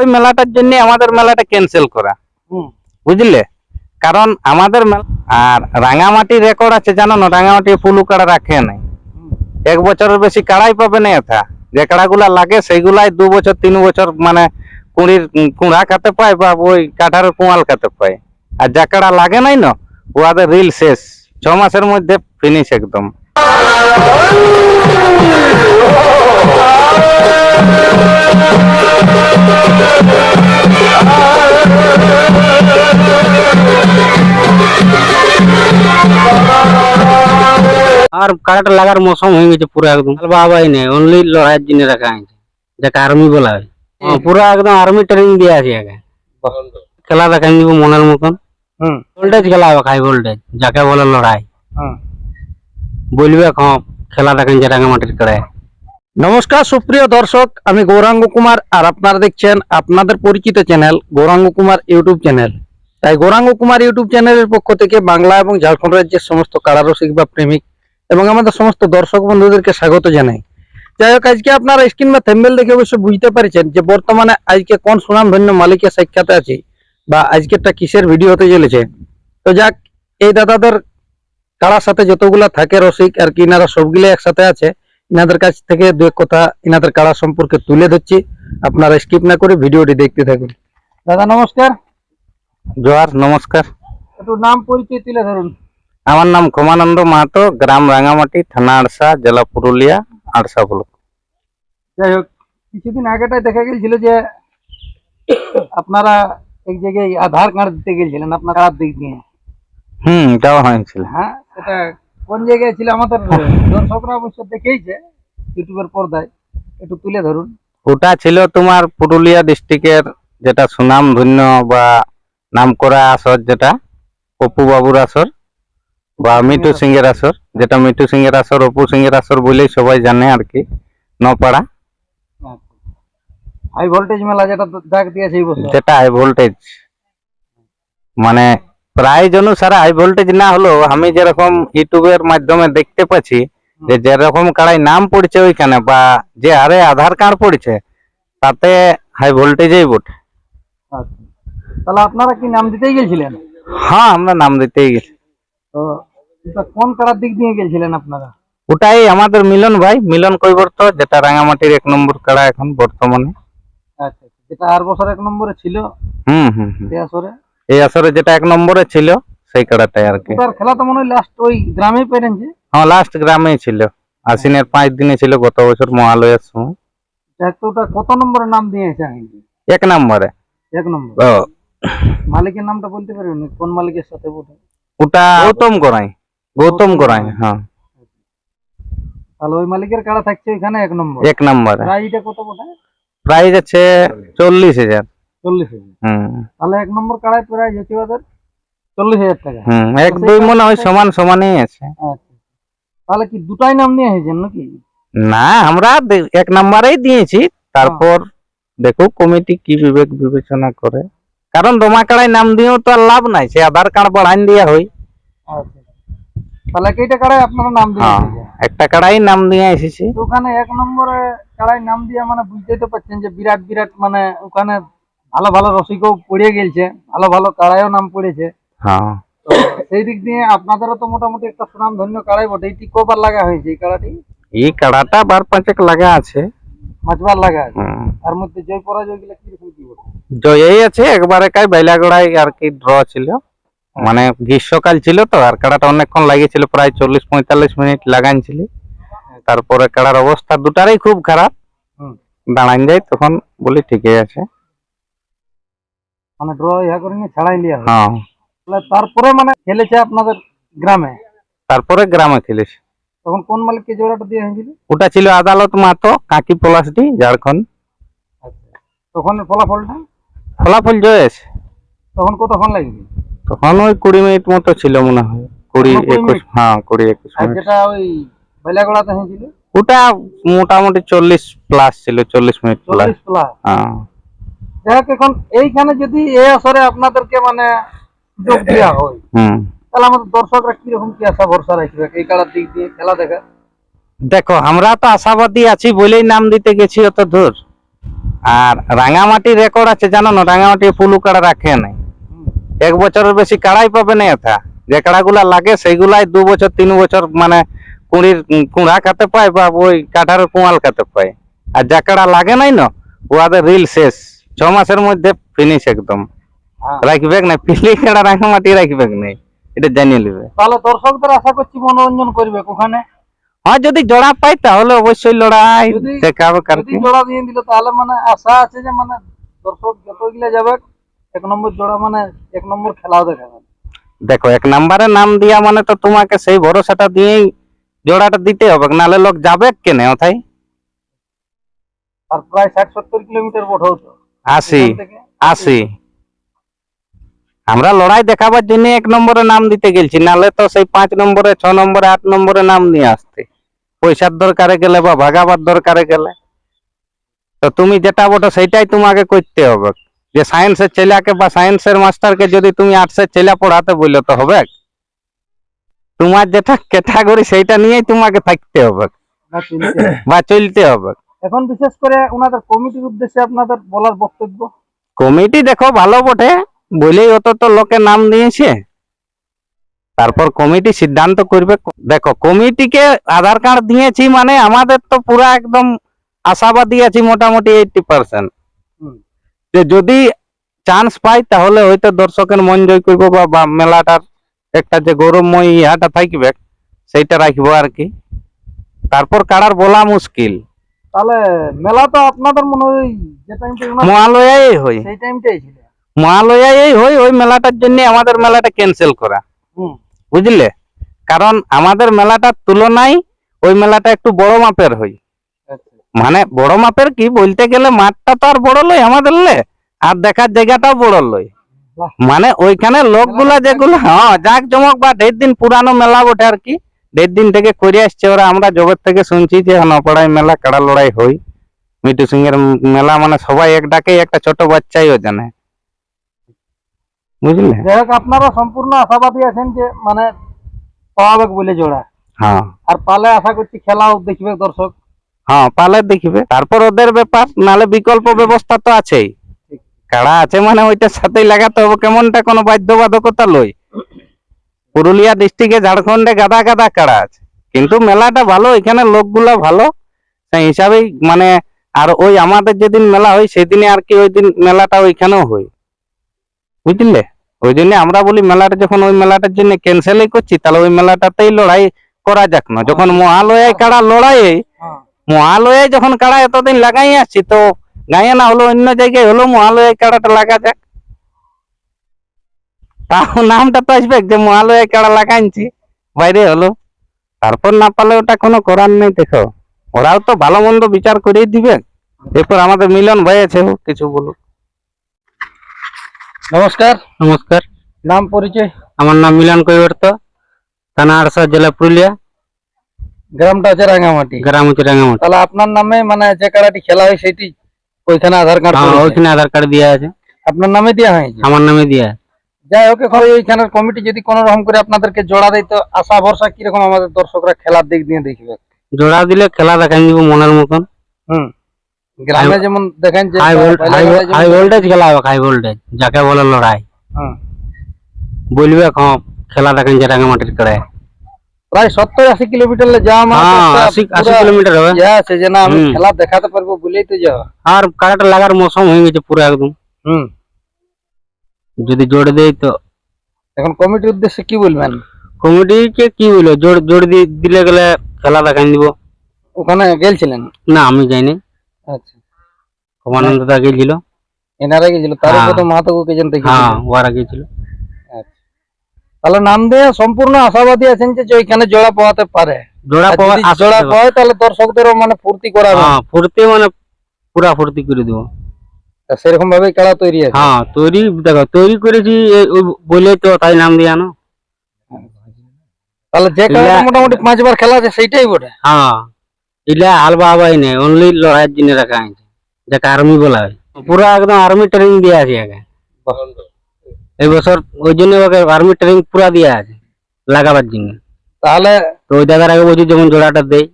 ওই মেলাটার জন্য আমাদের মেলাটা ক্যান্সেল করা, বুঝলে? কারণ আমাদের আর রাঙামাটি রেকর্ড আছে, জানো না? রাঙামাটি ফুলু কাড়া রাখে নাই, 1 বছরের বেশি কাড়াই পাবে না। এটা যে কাড়াগুলা লাগে সেইগুলাই 2 বছর 3 বছর মানে কুড়া খেতে পায় বা ওই কাঠার কুয়াল খেতে পায়। আর যা কাড়া লাগে নাই না, ওদের রিল শেষ, 6 মাসের মধ্যে ফিনিশ একদম। আর কাড়াটা লাগার মৌসুম হয়ে গেছে পুরো একদম, বাবাই নেই, অনলি লড়াইয়ের জন্য রাখা হয়েছে, যেটা আর্মি বলা হয়। পুরো একদম আর্মি ট্রেনিং দিয়ে আছে আগে। খেলা দেখাই দিব মনের মতন, ভোল্টেজ খেলা হবে, হাই ভোল্টেজ যাকে বলে লড়াই। বলবে খেলা দেখেন যে রাঙামাটির কাড়ায়। নমস্কার সুপ্রিয় দর্শক, আমি গৌরাঙ্গ কুমার, আর আপনারা দেখছেন আপনাদের পরিচিত channel Gauranga Kumar YouTube channel. তাই গৌরাঙ্গ কুমার ইউটিউব চ্যানেলের পক্ষ থেকে বাংলা এবং ঝাড়খণ্ড রাজ্যের সমস্ত কাড়ারসিক বা প্রেমিক এবং আমাদের সমস্ত দর্শক বন্ধুদেরকে স্বাগত জানাই। যাই হোক, আজকে আপনারা স্ক্রিন বা থেম্বেল দেখে অবশ্যই বুঝতে পারছেন যে বর্তমানে আজকে কোন সুনামধন্য মালিকের সাক্ষাতে আছি বা আজকেরটা কিসের ভিডিও হতে চলেছে। তো যাক, এই দাদাদের কাড়ার সাথে যতগুলা থাকে রসিক আর কি, ইনারা সবগুলো একসাথে আছে। ইনাদের কাছ থেকে দু এক কথা ইনাদের কাড়া সম্পর্কে তুলে ধরছি, আপনারা স্কিপ না করে ভিডিওটি দেখতে থাকুন। দাদা নমস্কার। জোহার, নমস্কার। একটু নাম পরিচয় তুলে ধরুন। আমার নাম ক্ষমানন্দ মাহাতো, গ্রাম রাঙামাটি, থানা আড়সা, জেলা পুরুলিয়া, আড়সা ব্লক। যাই হোক, কিছুদিন আগেটাই দেখা গেছিল যে আপনারা এক জায়গায় আধার কার্ড দিতে গেছিলেন আপনার কার্ড দিক দিয়ে। যাওয়া হয়েছিল। হ্যাঁ, সেটা কোন জায়গায় ছিল? আমাদের দর্শকরা অবশ্য দেখেইছে ইউটিউবের পর্দায়, একটু তুলে ধরুন। ওটা ছিল তোমার পুরুলিয়া ডিস্ট্রিক্টের যেটা সুনাম ধন্য বা নাম করা আসর, যেটা অপু বাবুর আসর বা মিঠু সিং এর আসর, যেটা মিঠু সিং এর আসর, অপু সিং এর আসর বলেই সবাই জানে আর কি, নপাড়া। হাই ভোল্টেজ মেলা যেটা ডাক দিয়েছে এই বছর, যেটা হাই ভোল্টেজ, মানে প্রাইজ অনুসারে হাই ভোল্টেজ না হলেও আমি যেরকম ইউটিউবের মাধ্যমে দেখতে পাচ্ছি যে যেরকম কাড়াই নাম পড়ছে ওইখানে বা যে হারে আধার কার্ড পড়ছে তাতে হাই ভোল্টেজেই বটে। তাহলে আপনারা কি নাম দিতেই গেছিলেন? হ্যাঁ, আমরা নাম দিতেই গেছি। তো এটা কোন কাড়ার দিক দিয়ে গেছিলেন আপনারা? ওটাই আমাদের মিলন ভাই, মিলন কৈবর্ত, যেটা রাঙামাটির 1 নম্বর কাড়া এখন বর্তমানে। আচ্ছা, যেটা আর বছর 1 নম্বরে ছিল। এই আসরে, এই আসরে যেটা 1 নম্বরে ছিল সেই কাড়াটাই আর কি। তার খেলা তো মনে হয় লাস্ট ওই গ্রামেই পেরেছে। হ্যাঁ, লাস্ট গ্রামেই ছিল, আশ্বিনের 5 দিনে ছিল গত বছর মহালয়ার সময়। ওটা কত নম্বরের নাম দিয়েছে? 1 নম্বরে। 1 নম্বর। মালিকের নামটা বলতে পারবেন কোন মালিকের সাথে? ওটা গৌতম গড়াই, গৌতম গড়াই। হ্যাঁ, তাহলে ওই মালিকের কাড়া থাকছে এখানে 1 নম্বর। 1 নম্বরে। প্রাইসটা কত বটে? প্রাইস আছে 40,000। 40,000। তাহলে 1 নম্বর কাড়ায় প্রাইস হচ্ছে ওদের 40,000 টাকা। 1-2 মনে হয় সমান সমানই আছে। আচ্ছা, তাহলে কি দুটাই নাম নিয়ে হয়েছেন নাকি? না, আমরা 1 নম্বরেই দিয়েছি, তারপর দেখো কমিটি কি বিবেক বিবেচনা করে, কারণ দমা কাড়াই নাম দিয়েও তো আর লাভ নাই, সে আধার কার্ড বাড়ান দিয়া হয়। আচ্ছা, তাহলে এইটা কাড়াই আপনারা নাম দিয়েছেন? একটা কাড়াই নাম দিয়ে এসেছি। ওখানে 1 নম্বরে কাড়াই নাম দিয়ে মানে বুঝতেই তো পারছেন যে বিরাট বিরাট, মানে ওখানে ভালো ভালো রসিকও পড়ে গেছে, ভালো ভালো কাড়াইও নাম পড়েছে। হ্যাঁ, সেই দিক দিয়ে আপনাদেরও তো মোটামুটি একটা সুনাম ধন্য কাড়াই বটে। এইটি কবার লাগা হয়েছে এই কাড়াটি? এই কাড়াটা 12-5 লাগা আছে। 5 বার লাগা আছে। তার মধ্যে জয় পরাজয় গুলো কিরকম কি বটে? জয়ই আছে, একবারে কাই বাইলাগড়াই আর কি ড্র ছিল, মানে গ্রীষ্মকাল ছিল তো, আর কাড়াটা অনেকক্ষণ লাগিয়েছিল, প্রায় 40-45 মিনিট লাগাইছিল। তারপরে কাড়ার অবস্থা দুটারই খুব খারাপ, দাঁড়ান যায়, তখন বলি ঠিকই আছে, মানে ড্র ইয়া করে নিয়ে ছাড়াই লিয়া। হ্যাঁ। তারপরে মানে খেলেছে আপনাদের গ্রামে? তারপরে গ্রামে খেলেছে। তখন কোন মালিককে জোড়াটা দিয়ে হয়েছিল? ওটা ছিল আদালত মাতো, কাকি পলাশডি, ঝাড়খণ্ড। তখন ফলাফলটা? ফলাফল জয় আছে। তখন কতক্ষণ লাগবে? তখন ওই 20 মিনিট মতো ছিল মনে হয়, 20-21। হ্যাঁ, 20-21 মিনিট। যেটা ওই বেলাগড়াতে হয়েছিল ওটা মোটামুটি 40+ ছিল, 40 মিনিট প্লাস। 40 প্লাস। হ্যাঁ। যাই হোক, এখন এইখানে যদি এই আসরে আপনাদেরকে মানে সুযোগ দেওয়া হয়, তাহলে আমাদের দর্শকরা কিরকম কি আশা ভরসা রাখবে এই খেলার দিক দিয়ে, খেলা দেখা? দেখো, আমরা তো আশাবাদী আছি বলেই নাম দিতে গেছি অত দূর। আর রাঙামাটির রেকর্ড আছে জানো না, রাঙামাটি ফুলু কাড়া রাখে নাই। এক বছরের বেশি কাড়াই পাবে না এটা। যে কাড়াগুলা লাগে সেইগুলাই 2 বছর 3 বছর মানে কুড়ির কুড়া খাতে পায় বা ওই কাঠারের কুয়াল খাতে পায়। আর যা কাড়া লাগে নাই না ওদের রিল শেষ, 6 মাসের মধ্যে ফিনিশ একদম। রাখবে না পিলি কাড়া রাঙামাটি রাখবে না, এটা জানিয়ে নেবে। তাহলে দর্শকদের আশা করছি মনোরঞ্জন করবে ওখানে। হ্যাঁ যদি জোড়া পাই তাহলে অবশ্যই লড়াই যদি- দেখাবে যদি কারকে। জোড়া দিয়ে দিল তাহলে মানে আশা আছে যে মানে দর্শক যতগুলো যাবে 1 নম্বর জোড়া মানে 1 নম্বর খেলাও দেখাবে। দেখো 1 নম্বরে নাম দিয়া মানে তো তোমাকে সেই ভরসাটা দিয়েই জোড়াটা দিতে হবে, নাহলে লোক যাবে কেনে ওথায়। আর প্রায় 60-70 কিলোমিটার বড় তো 80 এখান থেকে 80 আমরা লড়াই দেখাবার জন্য 1 নম্বরে নাম দিতে গেছি, নাহলে তো সেই 5 নম্বরে 6 নম্বরে 8 নম্বরে নাম নিয়ে আসতে পয়সার দরকারে গেলে বা ভাগাবার দরকারে গেলে। তো তুমি যেটা বলো সেটাই তোমাকে করতে হবে। যে সায়েন্সের ছেলেকে বা সায়েন্সের মাস্টারকে যদি তুমি আর্টসের ছেলে পড়াতে বললে তো হবে। তোমার যেটা ক্যাটাগরি সেইটা নিয়েই তোমাকে থাকতে হবে না চিনতে। বা চলতে হবে। এখন বিশেষ করে ওনাদের কমিটির উদ্দেশ্যে আপনাদের বলার বক্তব্য। কমিটি দেখো ভালো বটে বলেই অত তো লোকে নাম দিয়েছে, তারপর কমিটি সিদ্ধান্ত করবে। দেখো কমিটিকে আধার কার্ড দিয়েছি মানে আমাদের তো পুরা একদম আশাবাদী আছি মোটামুটি 80%, হুম। যে যদি চান্স পাই তাহলে হয়তো দর্শকের মন জয় করবো বা মেলাটার একটা যে গৌরবময় ইহাটা থাকবে সেইটা রাখবো আর কি। তারপর কারার বলা মুশকিল। তাহলে মেলা তো আপনাদের মনে হয় যে টাইমটা মহালয়াই হয়, সেই টাইমটাই ছিল। মহালয়াই হয়, ওই মেলাটার জন্য আমাদের মেলাটা ক্যান্সেল করা, হুম। বুঝলে। কারণ আমাদের মেলাটার তুলনায় ওই মেলাটা একটু বড় মাপের হয়। আচ্ছা। মানে বড় মাপের কি বলতে গেলে মাঠটা তো আর বড় লয় আমাদের লে, আর দেখার জায়গাটাও বড় লয়। বাহ। মানে ওইখানে লোকগুলা যেগুলো জাক জমক বা 1.5 দিন পুরানো মেলা বটে আর কি, 1.5 দিন থেকে করে আসছে ওরা। আমরা জগৎ থেকে শুনছি যে নপাড়ায় মেলা কাড়া লড়াই হয়, মিটু সিং এর মেলা, মানে সবাই এক ডাকে একটা ছোট বাচ্চাইও জানে, বুঝলে। যাই হোক আপনারা সম্পূর্ণ আশাবাদী আছেন যে মানে পাওয়াবে বলে জোড়া। হ্যাঁ আর পালে আশা করছি খেলাও দেখবে দর্শক। হ্যাঁ পালে দেখবে, তারপর ওদের ব্যাপার, নালে বিকল্প ব্যবস্থা তো আছেই। কাড়া আছে মানে ওইটার সাথেই লাগাতে হবে, কেমনটা কোনো বাধ্যবাধকতা লই। পুরুলিয়া ডিস্ট্রিক্টে ঝাড়খণ্ডে গাদা গাদা কাড়া আছে, কিন্তু মেলাটা ভালো, এখানে লোকগুলা ভালো, সেই হিসাবেই মানে। আর ওই আমাদের যেদিন মেলা হয় সেদিনে আর কি ওই দিন মেলাটা ওইখানেও হয়, বুঝলে। ওই জন্য আমরা বলি মেলাটা যখন ওই মেলাটার জন্য ক্যান্সেলই করছি তাহলে ওই মেলাটাতেই লড়াই করা যাক না। যখন মহালয়ায় কাড়া লড়াই, হ্যাঁ। মহালয়ায় যখন কাড়া এতদিন লাগাই আসছি, তো গাঁয়ে না হলো অন্য জায়গায় হলো মহালয়ায় কাড়াটা লাগা যাক, তাও নামটা তো আসবে যে মহালয়ায় কাড়া লাগাইছি বাইরে হলো। তারপর না পালে ওটা কোনো করার নেই। দেখো ওরাও তো ভালো মন্দ বিচার করেই দিবে। এরপর আমাদের মিলন ভাই আছে, ও কিছু বলুক। নমস্কার। নমস্কার, নাম পরিচয়। আমার নাম মিলন কৈবর্ত, থানা আরসা, জেলা পুরুলিয়া, গ্রামটা আছে রাঙামাটি। গ্রাম হচ্ছে রাঙামাটি। তাহলে আপনার নামে মানে যে কাড়াটি খেলা হয় সেটি ওইখানে আধার কার্ড হ্যাঁ ওইখানে আধার কার্ড দেওয়া আছে, আপনার নামে দেওয়া হয়েছে। আমার নামে দেওয়া আছে। যাই হোক এখন ওইখানের কমিটি যদি কোনো রকম করে আপনাদেরকে জোড়া দেয় তো আশা ভরসা কিরকম আমাদের দর্শকরা খেলার দিক দিয়ে দেখবে। জোড়া দিলে খেলা দেখাই দিব মনের মতন। হুম। গ্রামে যেমন দেখেন যে হাই ভোল্টেজ খেলা হবে, হাই ভোল্টেজ যাকে বলে লড়াই। হুম। বলবে খেলা দেখেন যে রাঙামাটির কাড়ায়। প্রায় 70-80 কিলোমিটার যাওয়া মানে তো হ্যাঁ একটা 80 পুরা কিলোমিটার হবে। ইয়ে আছে যে না আমি হুম। খেলা দেখাতে পারবো বলেই তো যাওয়া। আর কাড়াটা লাগার মৌসুম হয়ে গেছে পুরো একদম। হুম। যদি জোর দেয় তো। এখন কমিটির উদ্দেশ্যে কি বলবেন? কমিটিকে কি বলবো, জোর জোর দিলে গেলে খেলা দেখাই দিব। ওখানে গেছিলেন? না আমি যাইনি, আচ্ছা। কমানন্দ দা গেছিল। এনারা গেছিল, তার হ্যাঁ। উপর তো মাহাতোকে যেন দেখেছিল। হ্যাঁ ওরা গেছিল। আচ্ছা। তাহলে নাম দিয়ে সম্পূর্ণ আশাবাদী আছেন যে ওইখানে জোড়া পাওয়াতে পারে। জোড়া আর পাওয়া যদি জোড়া পায় তাহলে দর্শকদেরও মানে ফুর্তি করাবে। হ্যাঁ ফুর্তি মানে পুরা ফুর্তি করে দেবো। সেরকম ভাবে খেলা তৈরি আছে। হ্যাঁ তৈরি দেখো তৈরি করেছি, ওই বলে তো তাই নাম দিয়ে আনো। তাহলে যে খেলাটা ইলা- মোটামুটি 5 বার খেলা আছে সেইটাই বটে। হ্যাঁ ইলা হালবা হাবাই নেই, অনলি লড়াইয়ের জন্য রাখা হয়েছে, যাকে আর্মি বলা হয়। পুরা একদম আর্মি ট্রেনিং দিয়ে আছে আগে এই বছর, ওই জন্য ওকে আর্মি ট্রেনিং পুরা দেওয়া আছে লাগাবার জন্য। তাহলে তো ওই দাদার আগে বলছি যেমন জোড়াটা দেয়।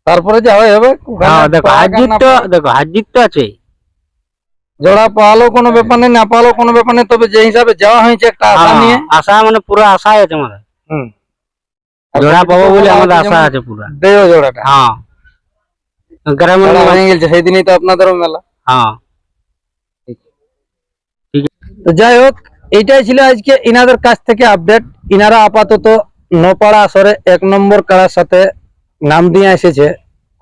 তারপরে যা হয় হবে ওখানে হ্যাঁ দেখো পাক আর হার জিত না তো পাক। দেখো হার জিত তো আছে। জোড়া পাওয়ালেও কোনো ব্যাপার নেই, না পাওয়ালেও কোনো ব্যাপার নেই, তবে যে হিসাবে যাওয়া হয়েছে একটা আশা নিয়ে। আশা মানে পুরো আশাই আছে আমাদের, হুম। আর জোড়া বাকি পাবো তো বলে বলা আমাদের হচ্ছে আশা যেমন আছে পুরো। দেও জোড়াটা হ্যাঁ গ্রামের জোড়া মেলা- ভেঙে গেছে সেই দিনই তো আপনাদেরও মেলা। হ্যাঁ তো যাই হোক, এইটাই ছিল আজকে ইনাদের কাছ থেকে আপডেট। ইনারা আপাতত নপাড়া আসরে 1 নম্বর কারার সাথে নাম দিয়ে এসেছে।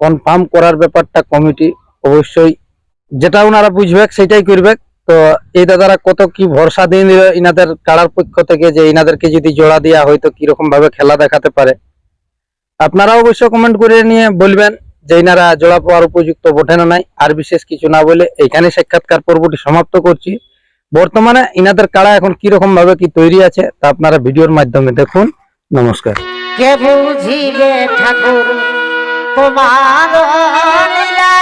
কনফার্ম করার ব্যাপারটা কমিটি অবশ্যই যেটা ওনারা বুঝবে সেটাই করবে। তো এই দাদারা কত কি ভরসা দিয়ে দিল ইনাদের কারার পক্ষ থেকে, যে ইনাদেরকে যদি জোড়া দেওয়া হয় তো কিরকম ভাবে খেলা দেখাতে পারে। আপনারা অবশ্যই কমেন্ট করে নিয়ে বলবেন যে ইনারা জোড়া পাওয়ার উপযুক্ত বটে না নাই। আর বিশেষ কিছু না বলে এইখানে সাক্ষাৎকার পর্বটি সমাপ্ত করছি। বর্তমানে ইনাদের কাড়া এখন কিরকম ভাবে কি তৈরি আছে তা আপনারা ভিডিওর মাধ্যমে দেখুন। নমস্কার। কে বুঝিবে ঠাকুর তোমার লীলা?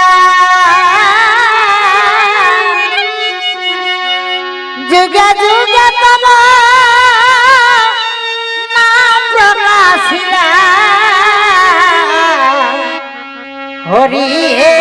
যুগে যুগে তোমার নাম প্রকাশিলা হরি হে